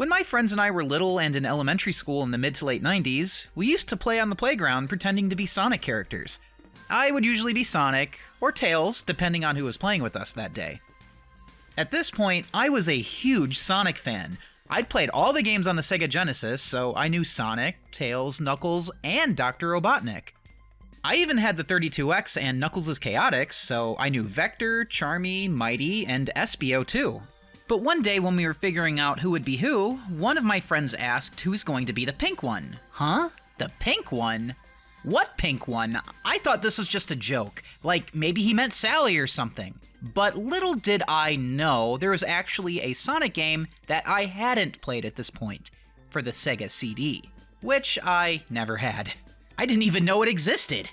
When my friends and I were little and in elementary school in the mid to late 90s, we used to play on the playground pretending to be Sonic characters. I would usually be Sonic, or Tails, depending on who was playing with us that day. At this point, I was a huge Sonic fan. I'd played all the games on the Sega Genesis, so I knew Sonic, Tails, Knuckles, and Dr. Robotnik. I even had the 32X and Knuckles' Chaotix, so I knew Vector, Charmy, Mighty, and Espio too. But one day when we were figuring out who would be who, one of my friends asked who's going to be the pink one. Huh? The pink one? What pink one? I thought this was just a joke, like maybe he meant Sally or something. But little did I know there was actually a Sonic game that I hadn't played at this point, for the Sega CD, which I never had. I didn't even know it existed.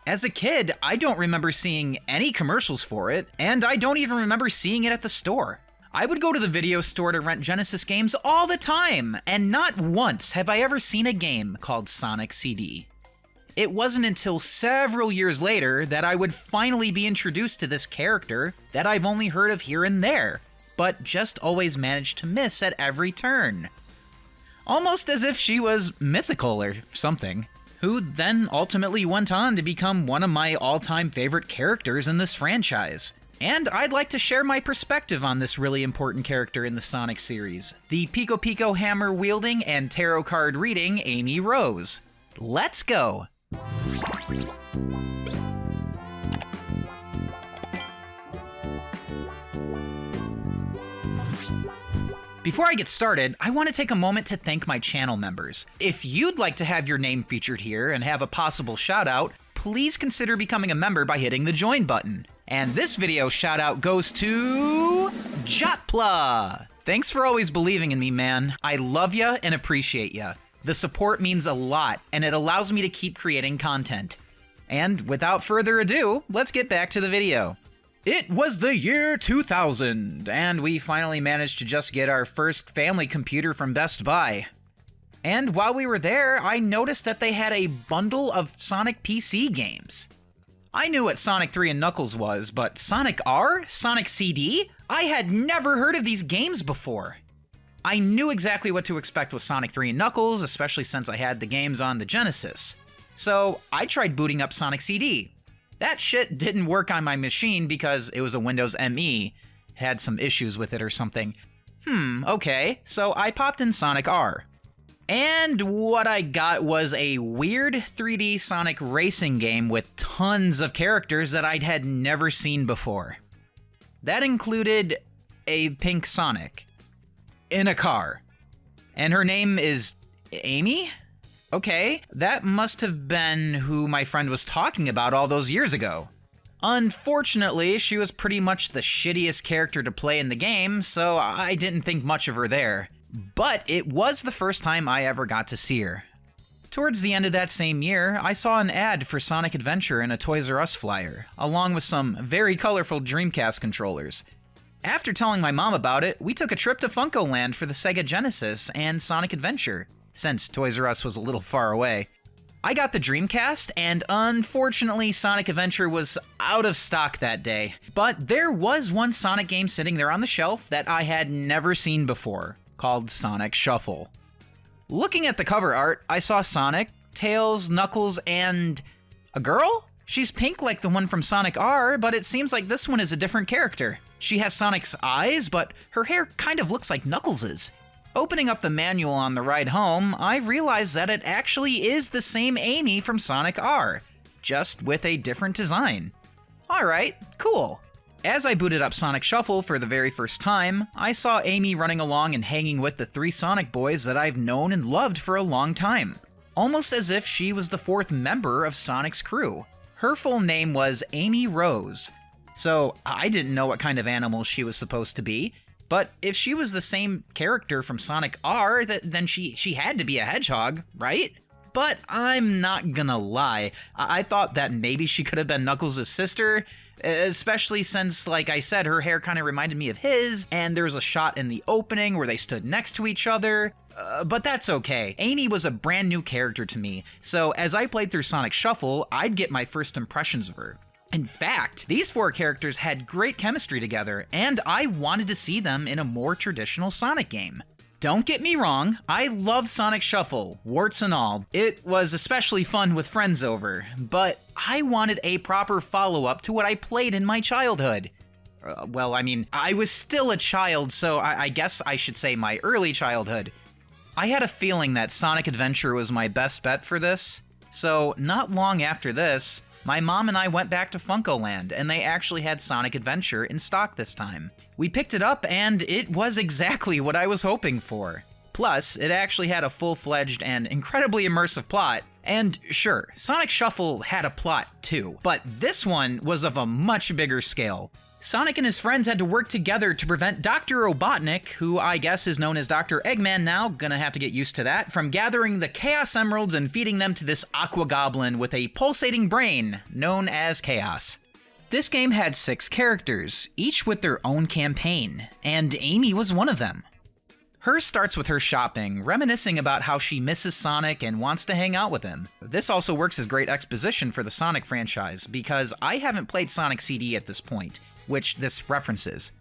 As a kid, I don't remember seeing any commercials for it, and I don't even remember seeing it at the store. I would go to the video store to rent Genesis games all the time, and not once have I ever seen a game called Sonic CD. It wasn't until several years later that I would finally be introduced to this character that I've only heard of here and there, but just always managed to miss at every turn. Almost as if she was mythical or something, who then ultimately went on to become one of my all-time favorite characters in this franchise. And I'd like to share my perspective on this really important character in the Sonic series, the Pico Pico hammer wielding and tarot card reading Amy Rose. Let's go! Before I get started, I want to take a moment to thank my channel members. If you'd like to have your name featured here and have a possible shout out, please consider becoming a member by hitting the join button. And this video shout out goes to Jotpla. Thanks for always believing in me, man. I love ya and appreciate ya. The support means a lot, and it allows me to keep creating content. And without further ado, let's get back to the video. It was the year 2000, and we finally managed to just get our first family computer from Best Buy. And while we were there, I noticed that they had a bundle of Sonic PC games. I knew what Sonic 3 and Knuckles was, but Sonic R? Sonic CD? I had never heard of these games before. I knew exactly what to expect with Sonic 3 and Knuckles, especially since I had the games on the Genesis. So I tried booting up Sonic CD. That shit didn't work on my machine because it was a Windows ME. Had some issues with it or something. Okay, so I popped in Sonic R. And what I got was a weird 3D Sonic racing game with tons of characters that I had never seen before. That included a pink Sonic in a car. And her name is Amy? Okay, that must have been who my friend was talking about all those years ago. Unfortunately, she was pretty much the shittiest character to play in the game, so I didn't think much of her there. But it was the first time I ever got to see her. Towards the end of that same year, I saw an ad for Sonic Adventure in a Toys R Us flyer, along with some very colorful Dreamcast controllers. After telling my mom about it, we took a trip to Funkoland for the Sega Genesis and Sonic Adventure, since Toys R Us was a little far away. I got the Dreamcast, and unfortunately Sonic Adventure was out of stock that day. But there was one Sonic game sitting there on the shelf that I had never seen before, called Sonic Shuffle. Looking at the cover art, I saw Sonic, Tails, Knuckles, and a girl? She's pink like the one from Sonic R, but it seems like this one is a different character. She has Sonic's eyes, but her hair kind of looks like Knuckles's. Opening up the manual on the ride home, I realized that it actually is the same Amy from Sonic R, just with a different design. Alright, cool. As I booted up Sonic Shuffle for the very first time, I saw Amy running along and hanging with the three Sonic boys that I've known and loved for a long time, almost as if she was the fourth member of Sonic's crew. Her full name was Amy Rose, so I didn't know what kind of animal she was supposed to be, but if she was the same character from Sonic R, then she had to be a hedgehog, right? But I'm not gonna lie, I thought that maybe she could have been Knuckles' sister, especially since, like I said, her hair kind of reminded me of his, and there was a shot in the opening where they stood next to each other. But that's okay. Amy was a brand new character to me, so as I played through Sonic Shuffle, I'd get my first impressions of her. In fact, these four characters had great chemistry together, and I wanted to see them in a more traditional Sonic game. Don't get me wrong, I love Sonic Shuffle, warts and all. It was especially fun with friends over, but I wanted a proper follow-up to what I played in my childhood. Well, I mean, I was still a child, so I guess I should say my early childhood. I had a feeling that Sonic Adventure was my best bet for this, so not long after this, my mom and I went back to Funkoland, and they actually had Sonic Adventure in stock this time. We picked it up, and it was exactly what I was hoping for. Plus, it actually had a full-fledged and incredibly immersive plot. And sure, Sonic Shuffle had a plot too, but this one was of a much bigger scale. Sonic and his friends had to work together to prevent Dr. Robotnik, who I guess is known as Dr. Eggman now, gonna have to get used to that, from gathering the Chaos Emeralds and feeding them to this Aqua Goblin with a pulsating brain, known as Chaos. This game had 6 characters, each with their own campaign, and Amy was one of them. Hers starts with her shopping, reminiscing about how she misses Sonic and wants to hang out with him. This also works as great exposition for the Sonic franchise, because I haven't played Sonic CD at this point, which this references.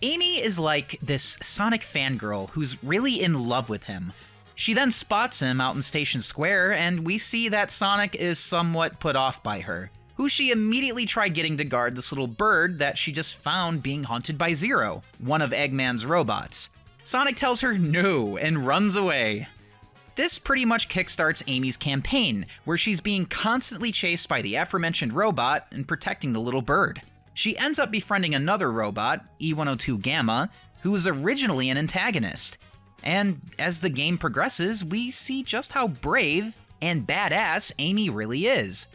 Amy is like this Sonic fangirl who's really in love with him. She then spots him out in Station Square, and we see that Sonic is somewhat put off by her, who she immediately tried getting to guard this little bird that she just found being hunted by Zero, one of Eggman's robots. Sonic tells her no and runs away. This pretty much kickstarts Amy's campaign, where she's being constantly chased by the aforementioned robot and protecting the little bird. She ends up befriending another robot, E102 Gamma, who was originally an antagonist. And as the game progresses, we see just how brave and badass Amy really is.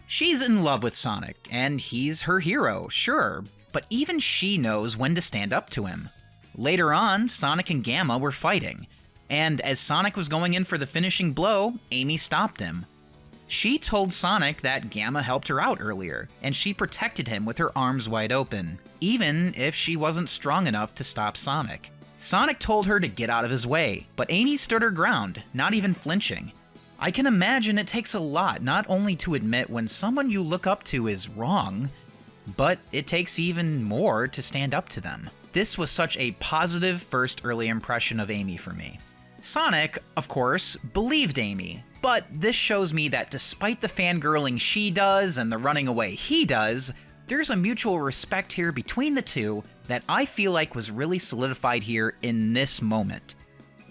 She's in love with Sonic, and he's her hero, sure, but even she knows when to stand up to him. Later on, Sonic and Gamma were fighting, and as Sonic was going in for the finishing blow, Amy stopped him. She told Sonic that Gamma helped her out earlier, and she protected him with her arms wide open, even if she wasn't strong enough to stop Sonic. Sonic told her to get out of his way, but Amy stood her ground, not even flinching. I can imagine it takes a lot not only to admit when someone you look up to is wrong, but it takes even more to stand up to them. This was such a positive first early impression of Amy for me. Sonic, of course, believed Amy, but this shows me that despite the fangirling she does and the running away he does, there's a mutual respect here between the two that I feel like was really solidified here in this moment.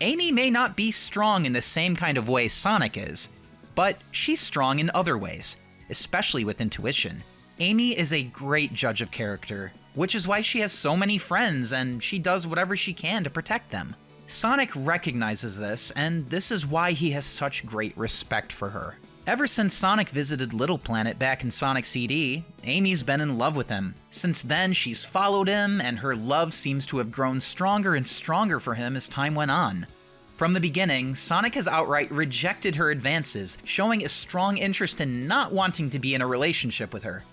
Amy may not be strong in the same kind of way Sonic is, but she's strong in other ways, especially with intuition. Amy is a great judge of character, which is why she has so many friends and she does whatever she can to protect them. Sonic recognizes this, and this is why he has such great respect for her. Ever since Sonic visited Little Planet back in Sonic CD, Amy's been in love with him. Since then, she's followed him, and her love seems to have grown stronger and stronger for him as time went on. From the beginning, Sonic has outright rejected her advances, showing a strong interest in not wanting to be in a relationship with her.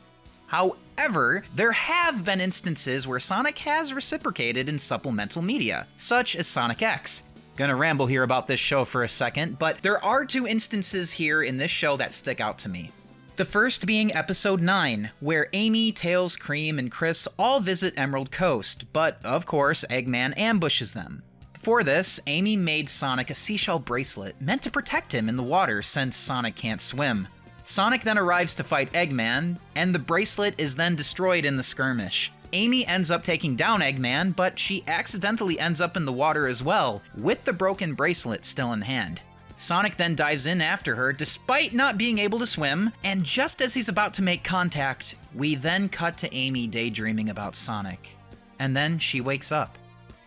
However, there have been instances where Sonic has reciprocated in supplemental media, such as Sonic X. Gonna ramble here about this show for a second, but there are 2 instances here in this show that stick out to me. The first being Episode 9, where Amy, Tails, Cream, and Chris all visit Emerald Coast, but of course Eggman ambushes them. For this, Amy made Sonic a seashell bracelet meant to protect him in the water since Sonic can't swim. Sonic then arrives to fight Eggman, and the bracelet is then destroyed in the skirmish. Amy ends up taking down Eggman, but she accidentally ends up in the water as well, with the broken bracelet still in hand. Sonic then dives in after her, despite not being able to swim, and just as he's about to make contact, we then cut to Amy daydreaming about Sonic. And then she wakes up.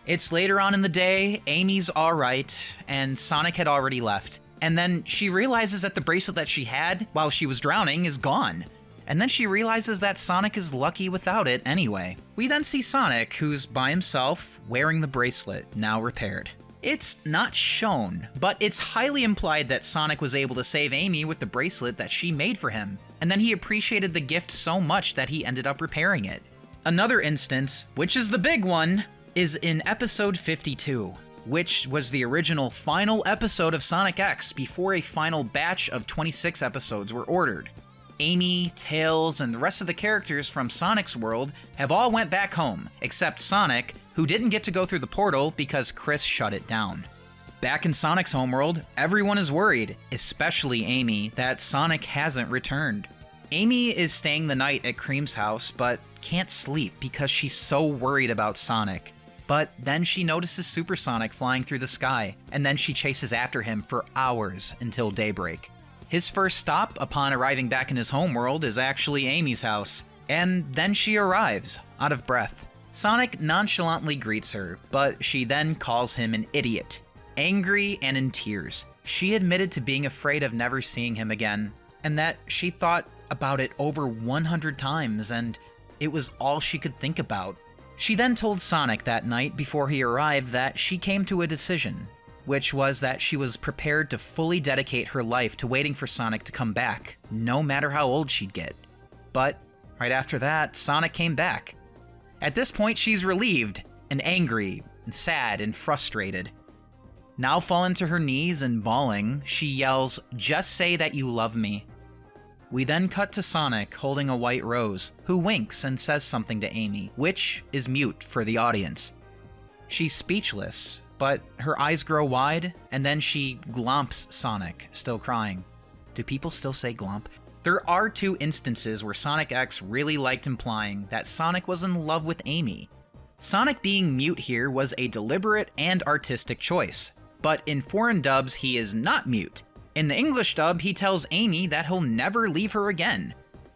It's later on in the day, Amy's alright, and Sonic had already left. And then she realizes that the bracelet that she had while she was drowning is gone. And then she realizes that Sonic is lucky without it anyway. We then see Sonic, who's by himself, wearing the bracelet, now repaired. It's not shown, but it's highly implied that Sonic was able to save Amy with the bracelet that she made for him, and then he appreciated the gift so much that he ended up repairing it. Another instance, which is the big one, is in episode 52. Which was the original final episode of Sonic X before a final batch of 26 episodes were ordered. Amy, Tails, and the rest of the characters from Sonic's world have all went back home, except Sonic, who didn't get to go through the portal because Chris shut it down. Back in Sonic's homeworld, everyone is worried, especially Amy, that Sonic hasn't returned. Amy is staying the night at Cream's house, but can't sleep because she's so worried about Sonic. But then she notices Super Sonic flying through the sky, and then she chases after him for hours until daybreak. His first stop upon arriving back in his homeworld is actually Amy's house, and then she arrives, out of breath. Sonic nonchalantly greets her, but she then calls him an idiot. Angry and in tears, she admitted to being afraid of never seeing him again, and that she thought about it over 100 times, and it was all she could think about. She then told Sonic that night before he arrived that she came to a decision, which was that she was prepared to fully dedicate her life to waiting for Sonic to come back, no matter how old she'd get. But right after that, Sonic came back. At this point, she's relieved and angry and sad and frustrated. Now fallen to her knees and bawling, she yells, "Just say that you love me." We then cut to Sonic holding a white rose, who winks and says something to Amy, which is mute for the audience. She's speechless, but her eyes grow wide, and then she glomps Sonic, still crying. Do people still say glomp? There are 2 instances where Sonic X really liked implying that Sonic was in love with Amy. Sonic being mute here was a deliberate and artistic choice, but in foreign dubs he is not mute. In the English dub, he tells Amy that he'll never leave her again.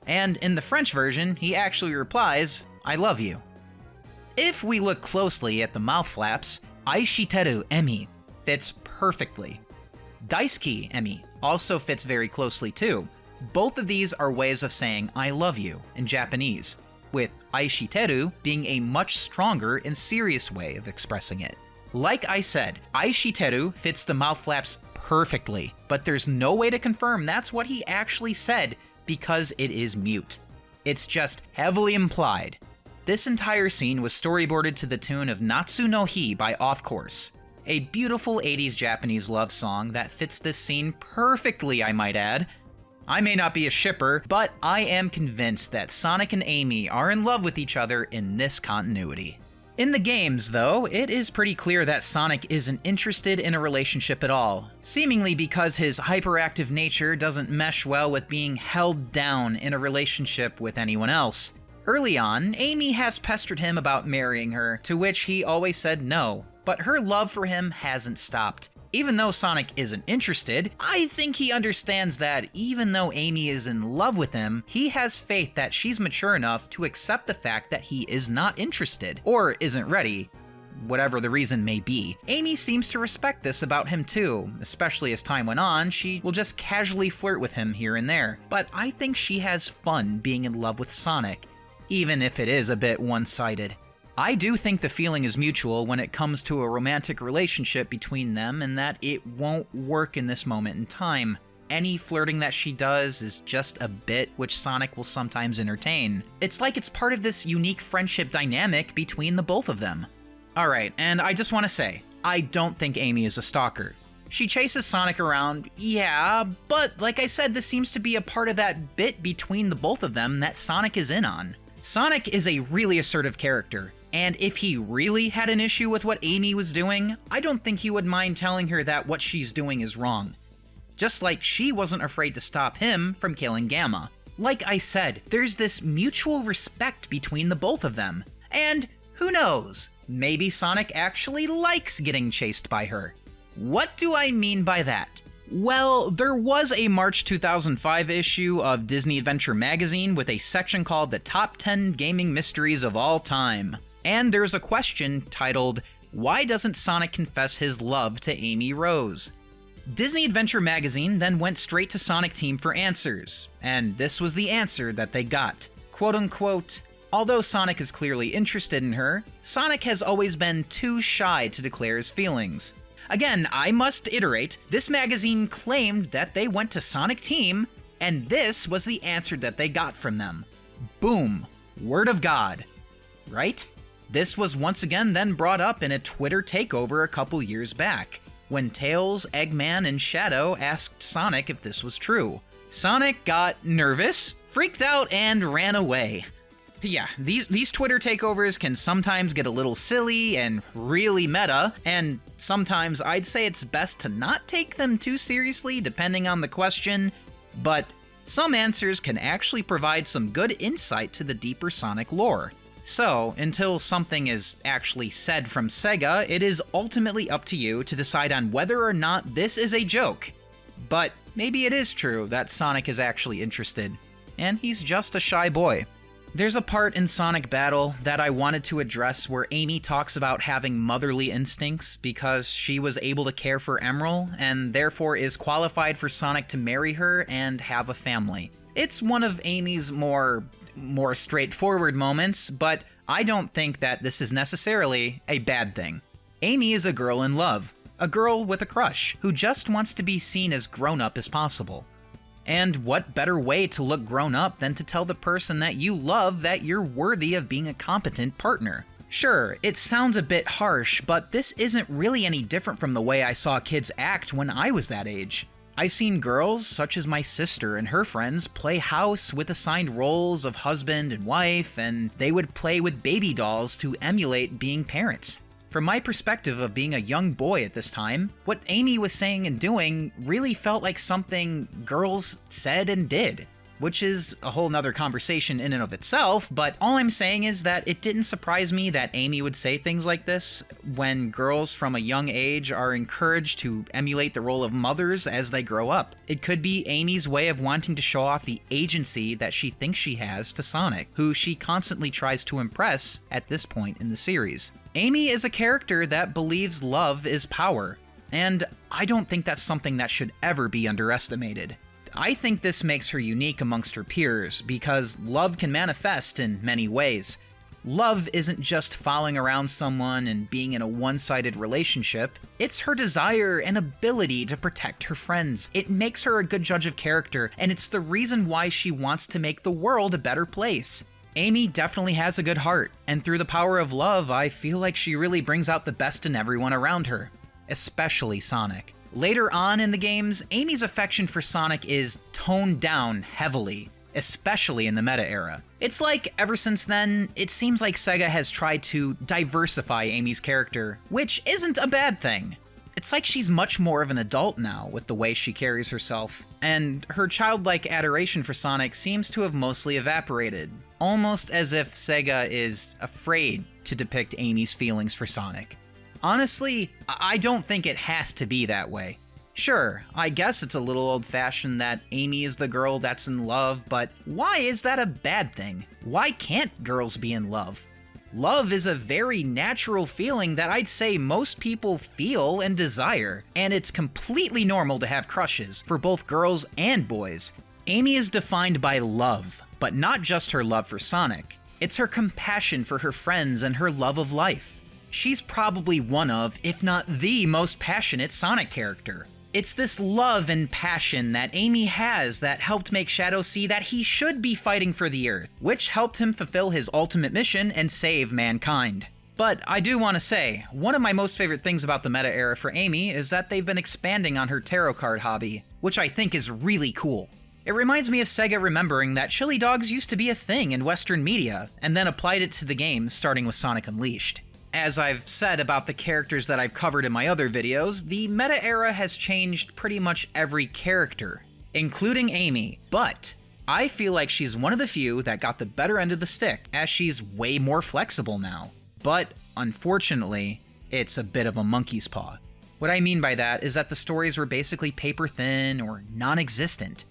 And in the French version, he actually replies, "I love you." If we look closely at the mouth flaps, Aishiteru Emi fits perfectly. Daisuki Emi also fits very closely too. Both of these are ways of saying "I love you" in Japanese, with Aishiteru being a much stronger and serious way of expressing it. Like I said, Aishiteru fits the mouth flaps perfectly, but there's no way to confirm that's what he actually said because it is mute. It's just heavily implied. This entire scene was storyboarded to the tune of Natsu no Hi by Off Course, a beautiful 80s Japanese love song that fits this scene perfectly, I might add. I may not be a shipper, but I am convinced that Sonic and Amy are in love with each other in this continuity. In the games, though, it is pretty clear that Sonic isn't interested in a relationship at all, seemingly because his hyperactive nature doesn't mesh well with being held down in a relationship with anyone else. Early on, Amy has pestered him about marrying her, to which he always said no, but her love for him hasn't stopped. Even though Sonic isn't interested, I think he understands that even though Amy is in love with him, he has faith that she's mature enough to accept the fact that he is not interested, or isn't ready, whatever the reason may be. Amy seems to respect this about him too, especially as time went on, she will just casually flirt with him here and there. But I think she has fun being in love with Sonic, even if it is a bit one-sided. I do think the feeling is mutual when it comes to a romantic relationship between them, and that it won't work in this moment in time. Any flirting that she does is just a bit which Sonic will sometimes entertain. It's like it's part of this unique friendship dynamic between the both of them. Alright, and I just want to say, I don't think Amy is a stalker. She chases Sonic around, yeah, but like I said, this seems to be a part of that bit between the both of them that Sonic is in on. Sonic is a really assertive character, and if he really had an issue with what Amy was doing, I don't think he would mind telling her that what she's doing is wrong. Just like she wasn't afraid to stop him from killing Gamma. Like I said, there's this mutual respect between the both of them. And who knows, maybe Sonic actually likes getting chased by her. What do I mean by that? Well, there was a March 2005 issue of Disney Adventure magazine with a section called The Top 10 Gaming Mysteries of All Time. And there's a question titled, "Why doesn't Sonic confess his love to Amy Rose?" Disney Adventure magazine then went straight to Sonic Team for answers, and this was the answer that they got. Quote unquote, "Although Sonic is clearly interested in her, Sonic has always been too shy to declare his feelings." Again, I must iterate, this magazine claimed that they went to Sonic Team, and this was the answer that they got from them. Boom. Word of God. Right? This was once again then brought up in a Twitter takeover a couple years back, when Tails, Eggman, and Shadow asked Sonic if this was true. Sonic got nervous, freaked out, and ran away. Yeah, these Twitter takeovers can sometimes get a little silly and really meta, and sometimes I'd say it's best to not take them too seriously depending on the question, but some answers can actually provide some good insight to the deeper Sonic lore. So, until something is actually said from Sega, it is ultimately up to you to decide on whether or not this is a joke. But maybe it is true that Sonic is actually interested, and he's just a shy boy. There's a part in Sonic Battle that I wanted to address where Amy talks about having motherly instincts because she was able to care for Emerald and therefore is qualified for Sonic to marry her and have a family. It's one of Amy's more straightforward moments, but I don't think that this is necessarily a bad thing. Amy is a girl in love, a girl with a crush who just wants to be seen as grown up as possible. And what better way to look grown up than to tell the person that you love that you're worthy of being a competent partner? Sure, it sounds a bit harsh, but this isn't really any different from the way I saw kids act when I was that age. I've seen girls, such as my sister and her friends, play house with assigned roles of husband and wife, and they would play with baby dolls to emulate being parents. From my perspective of being a young boy at this time, what Amy was saying and doing really felt like something girls said and did, which is a whole nother conversation in and of itself, but all I'm saying is that it didn't surprise me that Amy would say things like this when girls from a young age are encouraged to emulate the role of mothers as they grow up. It could be Amy's way of wanting to show off the agency that she thinks she has to Sonic, who she constantly tries to impress at this point in the series. Amy is a character that believes love is power, and I don't think that's something that should ever be underestimated. I think this makes her unique amongst her peers because love can manifest in many ways. Love isn't just following around someone and being in a one-sided relationship. It's her desire and ability to protect her friends. It makes her a good judge of character, and it's the reason why she wants to make the world a better place. Amy definitely has a good heart, and through the power of love, I feel like she really brings out the best in everyone around her, especially Sonic. Later on in the games, Amy's affection for Sonic is toned down heavily, especially in the meta era. It's like, ever since then, it seems like Sega has tried to diversify Amy's character, which isn't a bad thing. It's like she's much more of an adult now with the way she carries herself, and her childlike adoration for Sonic seems to have mostly evaporated, almost as if Sega is afraid to depict Amy's feelings for Sonic. Honestly, I don't think it has to be that way. Sure, I guess it's a little old-fashioned that Amy is the girl that's in love, but why is that a bad thing? Why can't girls be in love? Love is a very natural feeling that I'd say most people feel and desire, and it's completely normal to have crushes for both girls and boys. Amy is defined by love, but not just her love for Sonic. It's her compassion for her friends and her love of life. She's probably one of, if not the most passionate Sonic character. It's this love and passion that Amy has that helped make Shadow see that he should be fighting for the Earth, which helped him fulfill his ultimate mission and save mankind. But I do want to say, one of my most favorite things about the meta era for Amy is that they've been expanding on her tarot card hobby, which I think is really cool. It reminds me of Sega remembering that chili dogs used to be a thing in Western media, and then applied it to the game, starting with Sonic Unleashed. As I've said about the characters that I've covered in my other videos, the meta era has changed pretty much every character, including Amy, but I feel like she's one of the few that got the better end of the stick, as she's way more flexible now. But, unfortunately, it's a bit of a monkey's paw. What I mean by that is that the stories were basically paper thin or non-existent,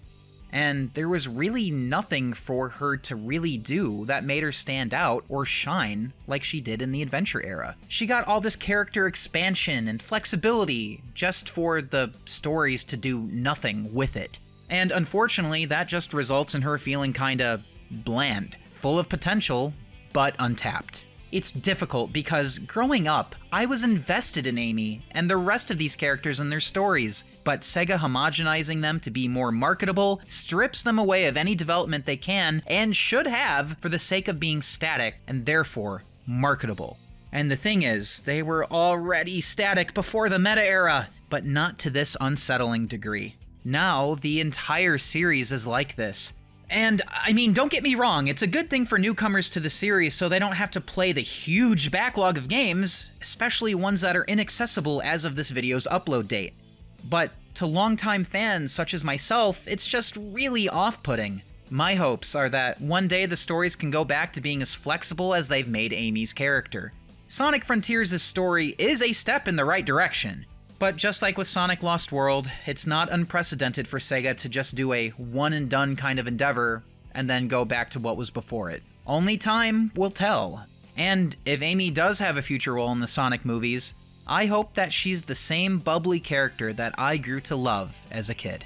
and there was really nothing for her to really do that made her stand out or shine like she did in the adventure era. She got all this character expansion and flexibility just for the stories to do nothing with it. And unfortunately, that just results in her feeling kinda bland, full of potential, but untapped. It's difficult because growing up, I was invested in Amy and the rest of these characters and their stories, but Sega homogenizing them to be more marketable strips them away of any development they can and should have for the sake of being static and therefore marketable. And the thing is, they were already static before the meta era, but not to this unsettling degree. Now, the entire series is like this. And, I mean, don't get me wrong, it's a good thing for newcomers to the series so they don't have to play the huge backlog of games, especially ones that are inaccessible as of this video's upload date. But to longtime fans such as myself, it's just really off-putting. My hopes are that one day the stories can go back to being as flexible as they've made Amy's character. Sonic Frontiers' story is a step in the right direction, but just like with Sonic Lost World, it's not unprecedented for Sega to just do a one-and-done kind of endeavor and then go back to what was before it. Only time will tell. And if Amy does have a future role in the Sonic movies, I hope that she's the same bubbly character that I grew to love as a kid.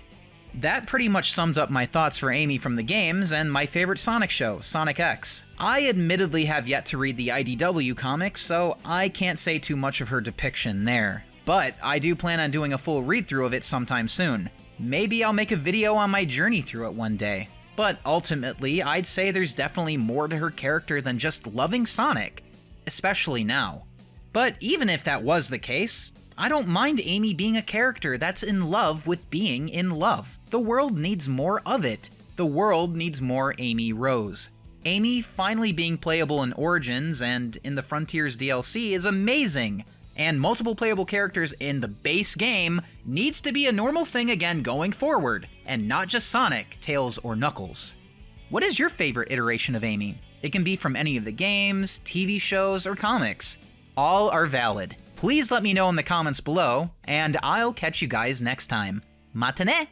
That pretty much sums up my thoughts for Amy from the games and my favorite Sonic show, Sonic X. I admittedly have yet to read the IDW comics, so I can't say too much of her depiction there. But I do plan on doing a full read-through of it sometime soon. Maybe I'll make a video on my journey through it one day. But ultimately, I'd say there's definitely more to her character than just loving Sonic, especially now. But even if that was the case, I don't mind Amy being a character that's in love with being in love. The world needs more of it. The world needs more Amy Rose. Amy finally being playable in Origins and in the Frontiers DLC is amazing. And multiple playable characters in the base game needs to be a normal thing again going forward, and not just Sonic, Tails, or Knuckles. What is your favorite iteration of Amy? It can be from any of the games, TV shows, or comics. All are valid. Please let me know in the comments below, and I'll catch you guys next time. Matinee!